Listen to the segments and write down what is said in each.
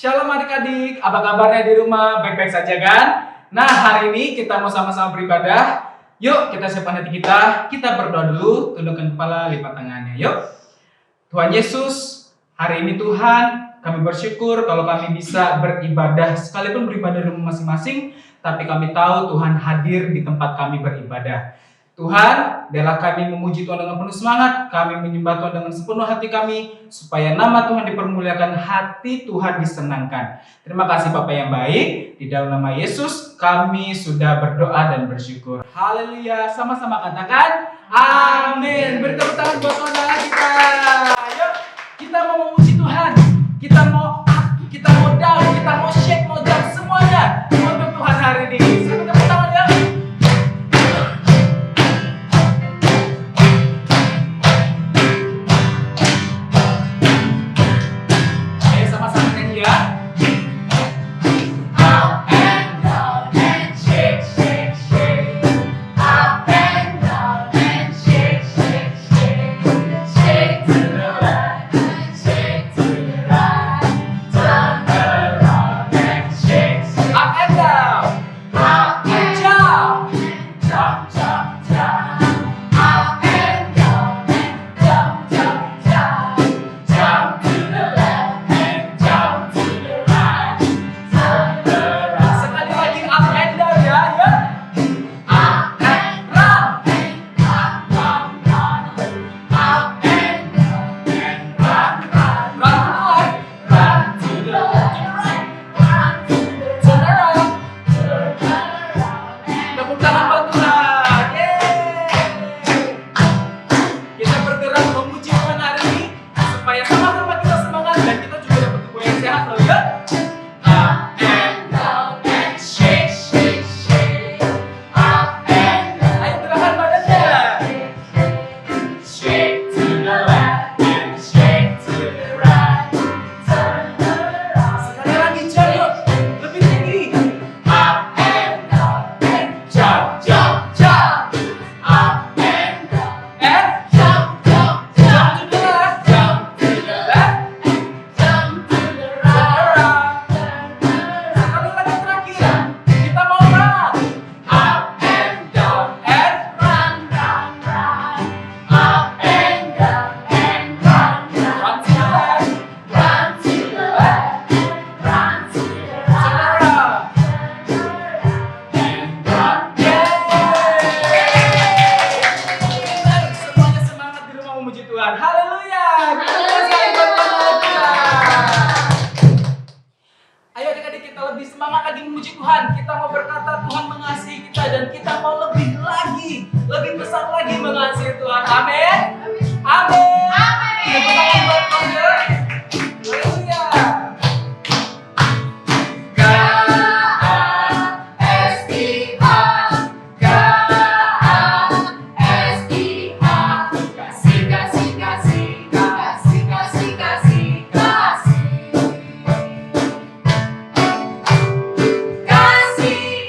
Shalom adik-adik, apa kabarnya di rumah? Baik-baik saja kan? Nah, hari ini kita mau sama-sama beribadah. Yuk, kita siapkan hati kita berdoa dulu, tundukkan kepala, lipat tangannya. Yuk. Tuhan Yesus, hari ini Tuhan, kami bersyukur kalau kami bisa beribadah, sekalipun beribadah di rumah masing-masing, tapi kami tahu Tuhan hadir di tempat kami beribadah. Tuhan, biarlah kami memuji Tuhan dengan penuh semangat, kami menyembah Tuhan dengan sepenuh hati kami, supaya nama Tuhan dipermuliakan, hati Tuhan disenangkan. Terima kasih Bapa yang baik, di dalam nama Yesus kami sudah berdoa dan bersyukur. Haleluya, sama-sama katakan amin. Beri tepuk tangan buat saudara kita. Ayo, kita mau memuji Tuhan, kita mau up, kita mau down, kita mau shake, mau jump, semuanya untuk Tuhan hari ini. Satu tepuk tangan ya. Kasih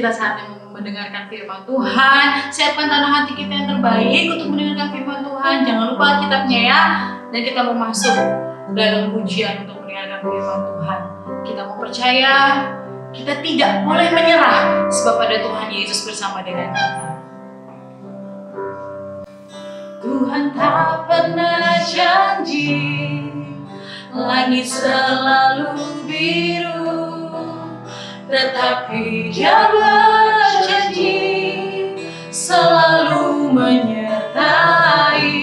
kita saatnya mendengarkan firman Tuhan. Siapkan tanah hati kita yang terbaik untuk mendengarkan firman Tuhan. Jangan lupa Alkitabnya ya. Dan kita mau masuk dalam pujian untuk mendengarkan firman Tuhan. Kita mau percaya, kita tidak boleh menyerah, sebab ada Tuhan Yesus bersama dengan kita. Tuhan tak pernah janji langit selalu biru, tetapi Dia berjanji selalu menyertai.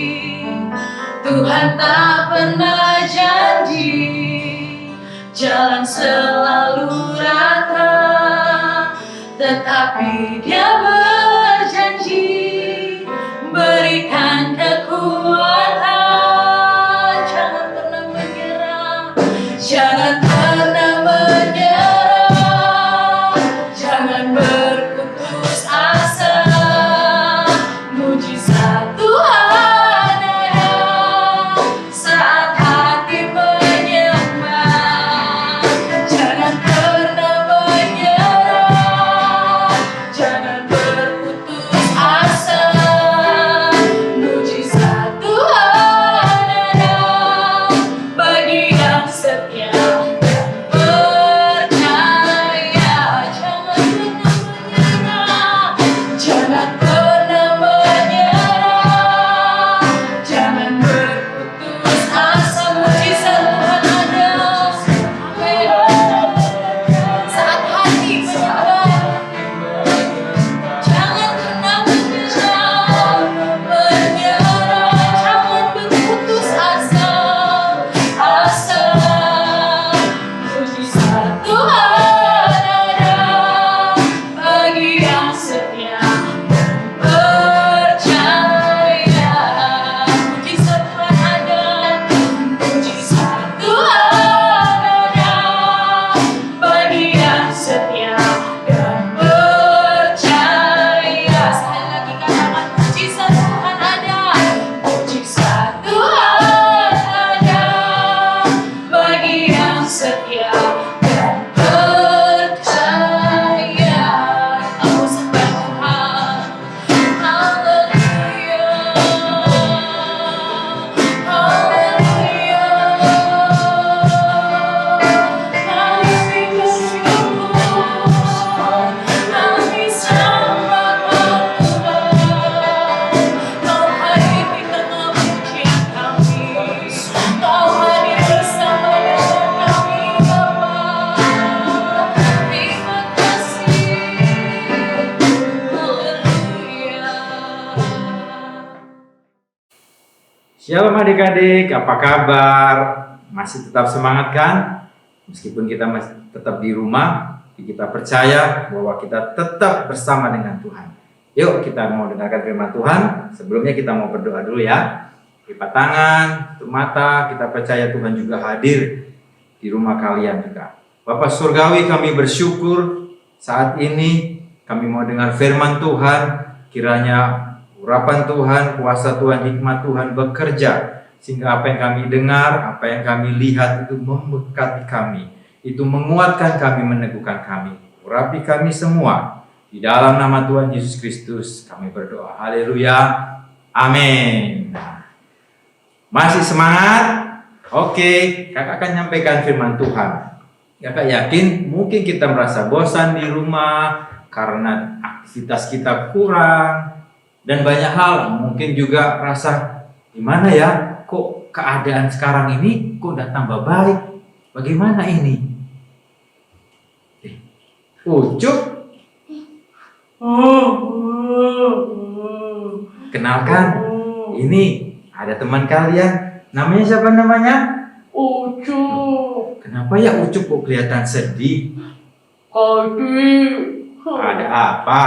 Tuhan tak pernah janji jalan selalu rata, tetapi Dia berjanji berikan kekuatan. Jangan pernah menyerah, jangan pernah menyerah, jangan berputus asa. Mujizat Tuhan ada saat hati menyembah. Jangan pernah menyerah, jangan berputus asa. Mujizat Tuhan ada bagi yang setia dan percaya. Jangan pernah menyerah, jangan pernah menyerah, jangan berputus asa. Mujizat Tuhan ada, amin. Saat hati menyembah, jangan pernah menyerah, jangan berputus asa. Mujizat Tuhan ada bagi yang setia dan percaya. Mujizat Tuhan ada, mujizat Tuhan ada bagi yang setia dan percaya. Sekali lagi katakan, mujizat Tuhan ada, mujizat Tuhan ada bagi yang setia dan percaya. Aku sembah Tuhan, haleluya, haleluya. Kami bersyukur, kami sembah Tuhan. Kau hadir di tengah pujian kami, Kau hadir bersama dengan kami, Bapa. Terima kasih, haleluya. Shalom adik-adik, apa kabar? Masih tetap semangat kan? Meskipun kita masih tetap di rumah, tapi kita percaya bahwa kita tetap bersama dengan Tuhan. Yuk kita mau dengarkan firman Tuhan. Sebelumnya kita mau berdoa dulu ya. Lipat tangan, tutup mata, kita percaya Tuhan juga hadir di rumah kalian juga. Bapa Surgawi, kami bersyukur saat ini kami mau dengar firman Tuhan. Kiranya urapan Tuhan, kuasa Tuhan, hikmat Tuhan bekerja, sehingga apa yang kami dengar, apa yang kami lihat itu memberkati kami, itu menguatkan kami, meneguhkan kami. Urapi kami semua, di dalam nama Tuhan Yesus Kristus kami berdoa. Haleluya, amin. Masih semangat? Oke, kakak akan nyampaikan firman Tuhan. Kakak yakin mungkin kita merasa bosan di rumah karena aktivitas kita kurang dan banyak hal. Mungkin juga rasa gimana ya, kok keadaan sekarang ini kok udah tambah baik. Bagaimana ini? Ucup, kenalkan, ini ada teman kalian. Namanya siapa namanya? Ucup. Kenapa ya Ucup kok kelihatan sedih? Tadi Ada apa?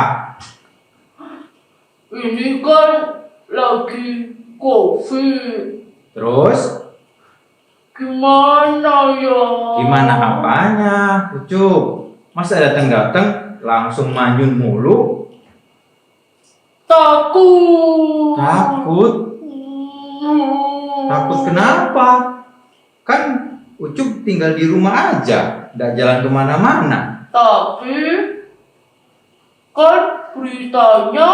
ini kan lagi COVID. Terus Gimana ya? gimana apanya, Ucup? Masa datang-datang langsung manyun mulu? Takut. Takut? Takut kenapa? Kan Ucup tinggal di rumah aja, nggak jalan kemana-mana. Tapi Kan beritanya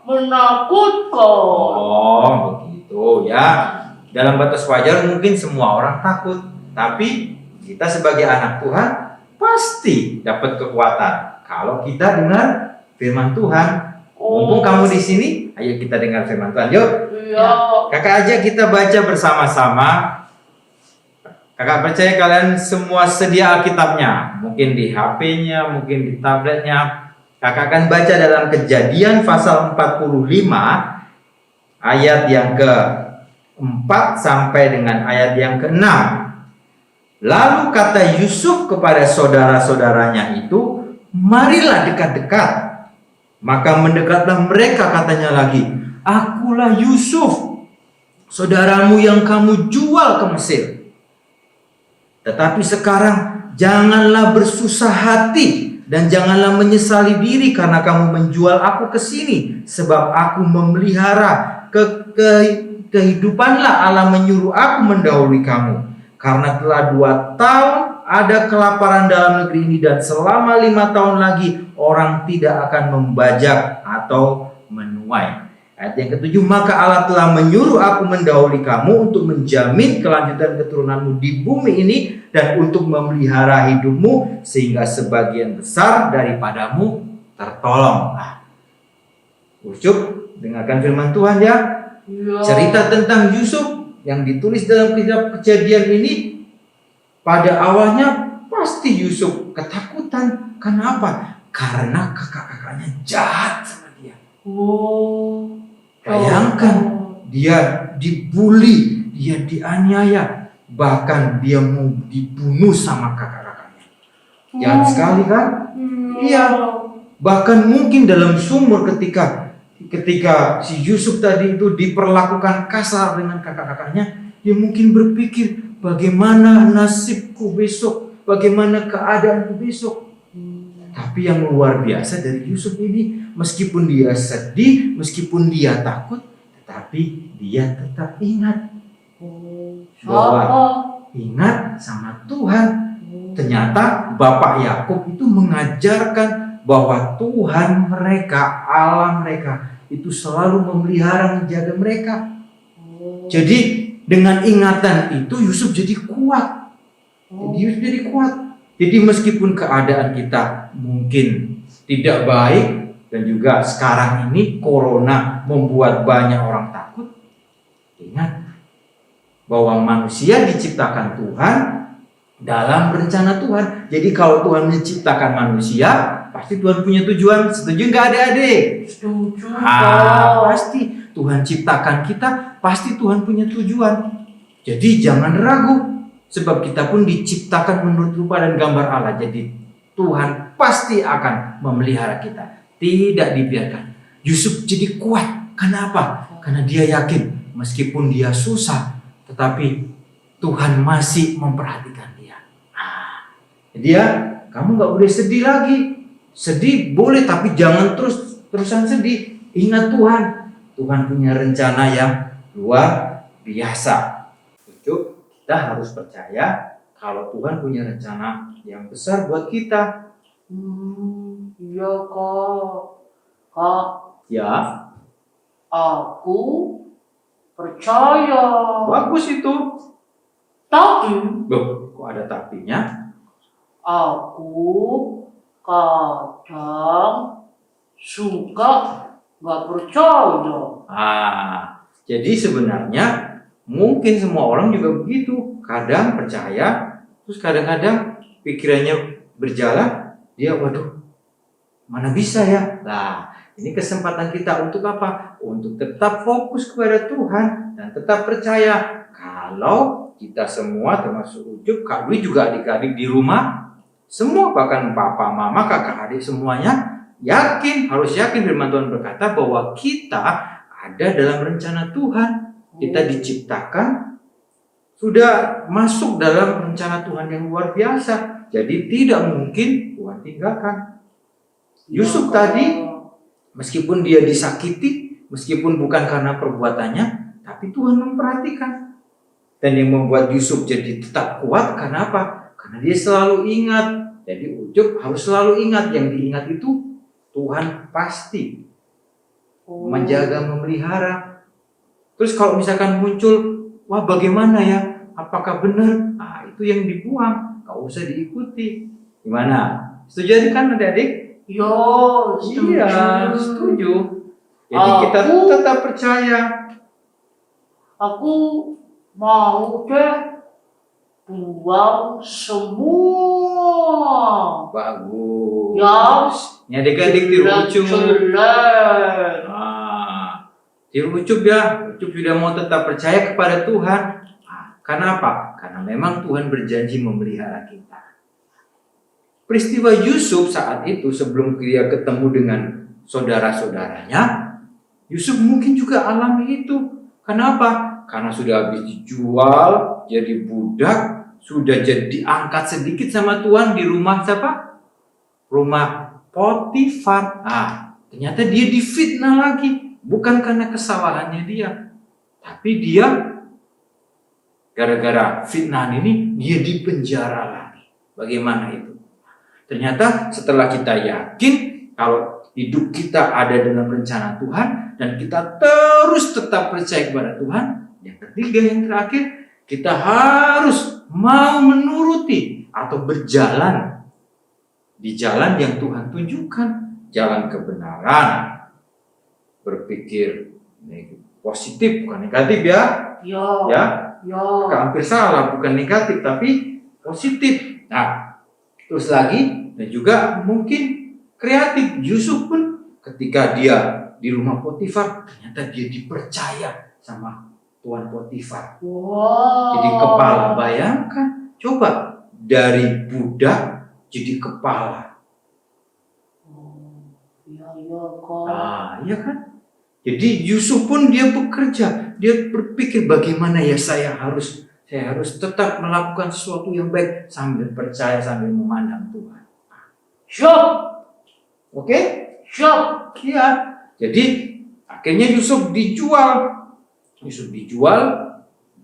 menakutkan. Oh, begitu ya. Dalam batas wajar mungkin semua orang takut, tapi kita sebagai anak Tuhan pasti dapat kekuatan kalau kita dengar firman Tuhan. Mumpung kamu di sini, ayo kita dengar firman Tuhan. Yuk, Iya. kakak aja kita baca bersama-sama. Kakak percaya kalian semua sedia Alkitabnya, mungkin di HP-nya, mungkin di tabletnya. Kakak akan baca dalam Kejadian pasal 45 ayat yang ke-4 sampai dengan ayat yang ke-6. Lalu kata Yusuf kepada saudara-saudaranya itu, marilah dekat-dekat. Maka mendekatlah mereka, katanya lagi, akulah Yusuf, saudaramu yang kamu jual ke Mesir. Tetapi sekarang janganlah bersusah hati dan janganlah menyesali diri karena kamu menjual aku ke sini, sebab aku memelihara kehidupanlah Allah menyuruh aku mendahului kamu. Karena telah 2 tahun ada kelaparan dalam negeri ini dan selama 5 tahun lagi orang tidak akan membajak atau menuai. Ayat yang ke-7, maka Allah telah menyuruh aku mendahului kamu untuk menjamin kelanjutan keturunanmu di bumi ini dan untuk memelihara hidupmu sehingga sebagian besar daripadamu tertolong. Nah, Ucup, dengarkan firman Tuhan ya. Iya. Cerita tentang Yusuf yang ditulis dalam kitab Kejadian ini, pada awalnya pasti Yusuf ketakutan. Kenapa? Karena kakak-kakaknya jahat sama dia. Oh. Bayangkan, dia dibully, dia dianiaya, bahkan dia mau dibunuh sama kakak-kakaknya. Jahat sekali kan? Iya. Bahkan mungkin dalam sumur ketika si Yusuf tadi itu diperlakukan kasar dengan kakak-kakaknya, dia mungkin berpikir, bagaimana nasibku besok, bagaimana keadaanku besok. Tapi yang luar biasa dari Yusuf ini, meskipun dia sedih, meskipun dia takut, tetapi dia tetap ingat bahwa ingat sama Tuhan. Ternyata Bapak Yakub itu mengajarkan bahwa Tuhan mereka, Allah mereka itu selalu memelihara, menjaga mereka. Jadi dengan ingatan itu Yusuf jadi kuat. Jadi meskipun keadaan kita mungkin tidak baik dan juga sekarang ini corona membuat banyak orang takut, ingat bahwa manusia diciptakan Tuhan dalam rencana Tuhan. Jadi kalau Tuhan menciptakan manusia, pasti Tuhan punya tujuan. Setuju nggak adik-adik? Setuju. Pasti Tuhan ciptakan kita, pasti Tuhan punya tujuan. Jadi jangan ragu. Sebab kita pun diciptakan menurut rupa dan gambar Allah. Jadi Tuhan pasti akan memelihara kita. Tidak dibiarkan. Yusuf jadi kuat. Kenapa? Karena dia yakin meskipun dia susah, tetapi Tuhan masih memperhatikan dia. Dia, kamu gak boleh sedih lagi. Sedih boleh, tapi jangan terusan sedih. Ingat Tuhan. Tuhan punya rencana yang luar biasa. Kita harus percaya kalau Tuhan punya rencana yang besar buat kita. Iya kak. Kak, Ya, aku percaya. bagus itu. Tapi Loh, kok ada tapinya? aku kadang suka nggak percaya. Jadi sebenarnya mungkin semua orang juga begitu. Kadang percaya, terus kadang-kadang pikirannya berjalan, dia waduh, mana bisa ya? Nah, ini kesempatan kita untuk apa? Untuk tetap fokus kepada Tuhan dan tetap percaya. Kalau kita semua termasuk Ucup, Kak Dwi juga adik-adik di rumah, semua bahkan papa, mama, kakak adik semuanya harus yakin firman Tuhan berkata bahwa kita ada dalam rencana Tuhan. Kita diciptakan sudah masuk dalam rencana Tuhan yang luar biasa. Jadi tidak mungkin Tuhan tinggalkan. Yusuf tadi meskipun dia disakiti, meskipun bukan karena perbuatannya, tapi Tuhan memperhatikan. Dan yang membuat Yusuf jadi tetap kuat karena apa? Karena dia selalu ingat. Jadi Ucup harus selalu ingat, yang diingat itu Tuhan pasti Oh. menjaga, memelihara. Terus kalau misalkan muncul, wah bagaimana ya? Apakah benar? Ah, itu yang dibuang, nggak usah diikuti. Gimana? Setuju kan adik-adik? Ya, setuju. Iya, setuju. Jadi kita Aku- tetap percaya. Aku mau deh buang semua Bagus. yang Ini adik-adik tiru ucup. jelek. Tiru ucup ya. Ucup sudah mau tetap percaya kepada Tuhan. Karena apa? Karena memang Tuhan berjanji memelihara kita. Peristiwa Yusuf saat itu sebelum dia ketemu dengan saudara-saudaranya, Yusuf mungkin juga alami itu. Kenapa? Karena sudah habis dijual, jadi budak, sudah jadi diangkat sedikit sama Tuhan di rumah siapa? Rumah Potifar. Ternyata dia difitnah lagi. Bukan karena kesalahannya dia. Tapi dia gara-gara fitnah ini dia dipenjara lagi. Bagaimana itu? Ternyata setelah kita yakin kalau hidup kita ada dalam rencana Tuhan dan kita terus tetap percaya kepada Tuhan, yang ketiga, yang terakhir, kita harus mau menuruti atau berjalan di jalan yang Tuhan tunjukkan, jalan kebenaran, berpikir positif bukan negatif ya, Ya. hampir salah, bukan negatif tapi positif. Nah, terus lagi dan juga mungkin kreatif. Yusuf pun ketika dia di rumah Potifar, ternyata dia dipercaya sama Tuan Potifar. Wow. Jadi kepala, bayangkan, coba dari budak jadi kepala. Ya, Kak. Iya kan? Jadi Yusuf pun dia bekerja, dia berpikir bagaimana ya saya harus tetap melakukan sesuatu yang baik sambil percaya, sambil memandang Tuhan. Siap. Oke? Siap. Iya. Jadi akhirnya Yusuf dijual,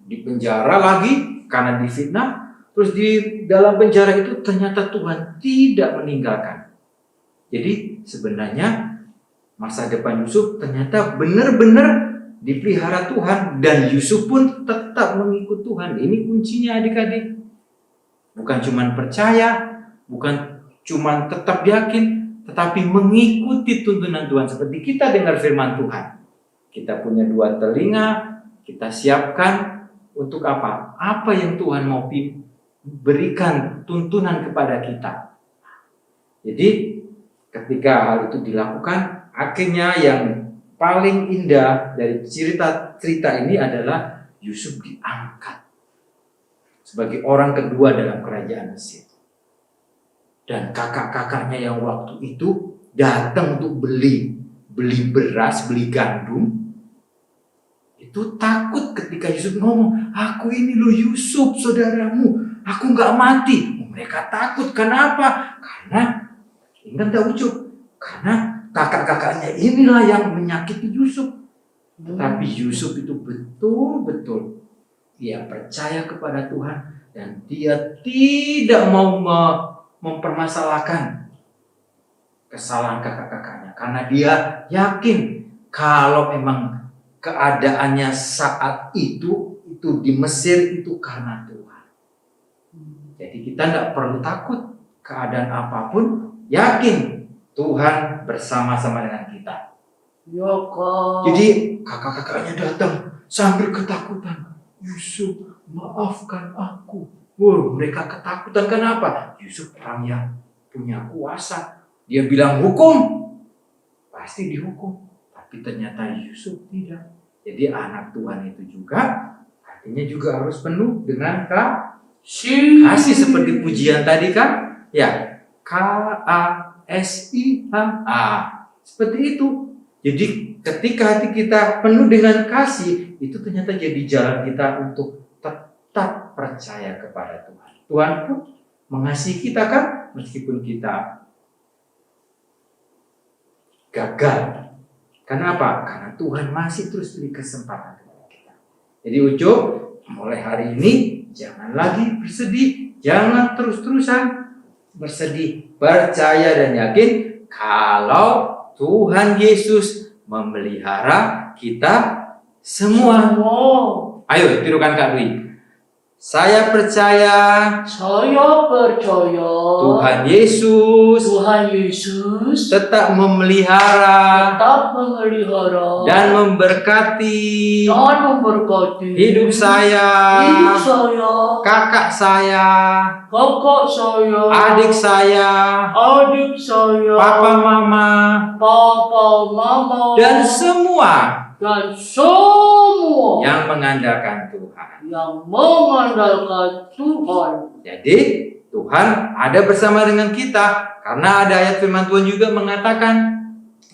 dipenjara lagi karena difitnah. Terus di dalam penjara itu ternyata Tuhan tidak meninggalkan. Jadi sebenarnya masa depan Yusuf ternyata benar-benar dipelihara Tuhan dan Yusuf pun tetap mengikut Tuhan. Ini kuncinya adik-adik. Bukan cuma percaya, bukan cuma tetap yakin, tetapi mengikuti tuntunan Tuhan. Seperti kita dengar firman Tuhan. Kita punya 2 telinga, kita siapkan untuk apa? Apa yang Tuhan mau berikan tuntunan kepada kita. Jadi ketika hal itu dilakukan, akhirnya yang paling indah dari cerita ini adalah Yusuf diangkat sebagai orang kedua dalam kerajaan Mesir. Dan kakak-kakaknya yang waktu itu datang untuk beli beras, beli gandum, itu takut ketika Yusuf ngomong, aku ini loh Yusuf saudaramu, aku nggak mati. Mereka takut, kenapa? Karena ingat tak ucup, karena kakak-kakaknya inilah yang menyakiti Yusuf. Tapi Yusuf itu betul-betul dia percaya kepada Tuhan dan dia tidak mau mempermasalahkan kesalahan kakak-kakaknya karena dia yakin kalau memang keadaannya saat itu di Mesir itu karena Tuhan. Jadi kita tidak perlu takut keadaan apapun, yakin Tuhan bersama-sama dengan kita. Ya, Kak. Jadi kakak-kakaknya datang sambil ketakutan. Yusuf, maafkan aku. Mereka ketakutan, kenapa? Yusuf orang yang punya kuasa. Dia bilang hukum, pasti dihukum. Tapi ternyata Yusuf tidak. Jadi anak Tuhan itu juga artinya juga harus penuh dengan kasih seperti pujian tadi kan? Ya, KASIH. Seperti itu. Jadi ketika hati kita penuh dengan kasih, itu ternyata jadi jalan kita untuk tetap percaya kepada Tuhan. Tuhan pun mengasihi kita kan, meskipun kita gagal. Kenapa? Karena Tuhan masih terus beri kesempatan kepada kita. Jadi Ucup, mulai hari ini jangan lagi bersedih, jangan terus-terusan bersedih, percaya dan yakin kalau Tuhan Yesus memelihara kita semua. Oh, Ayo tirukan Kak Dwi. Saya percaya saya percaya Tuhan Yesus Tuhan Yesus tetap memelihara tetap memelihara dan memberkati dan memberkati hidup saya, kakak saya, kakak saya, adik saya, papa mama, dan semua dan semua yang mengandalkan Tuhan. yang mengandalkan Tuhan. Jadi Tuhan ada bersama dengan kita karena ada ayat firman Tuhan juga mengatakan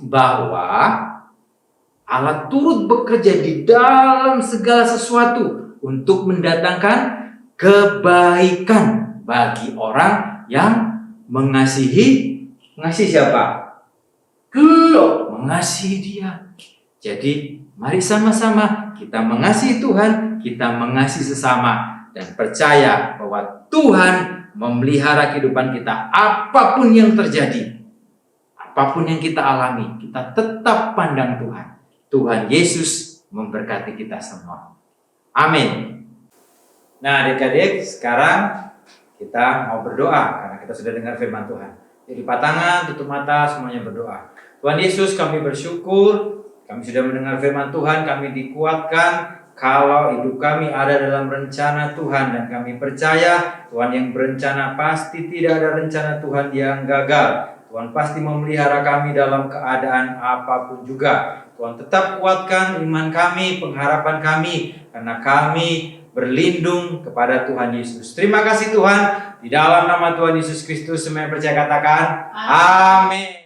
bahwa Allah turut bekerja di dalam segala sesuatu untuk mendatangkan kebaikan bagi orang yang mengasihi siapa? Dia Mengasihi Dia. Jadi mari sama-sama kita mengasihi Tuhan, kita mengasihi sesama dan percaya bahwa Tuhan memelihara kehidupan kita apapun yang terjadi. Apapun yang kita alami, kita tetap pandang Tuhan. Tuhan Yesus memberkati kita semua. Amin. Nah adik-adik, sekarang kita mau berdoa karena kita sudah dengar firman Tuhan. Jadi lipat tangan, tutup mata, semuanya berdoa. Tuhan Yesus, kami bersyukur kami sudah mendengar firman Tuhan, kami dikuatkan kalau hidup kami ada dalam rencana Tuhan dan kami percaya Tuhan yang berencana pasti tidak ada rencana Tuhan yang gagal. Tuhan pasti memelihara kami dalam keadaan apapun juga. Tuhan tetap kuatkan iman kami, pengharapan kami karena kami berlindung kepada Tuhan Yesus. Terima kasih Tuhan. Di dalam nama Tuhan Yesus Kristus semua yang percaya katakan amin.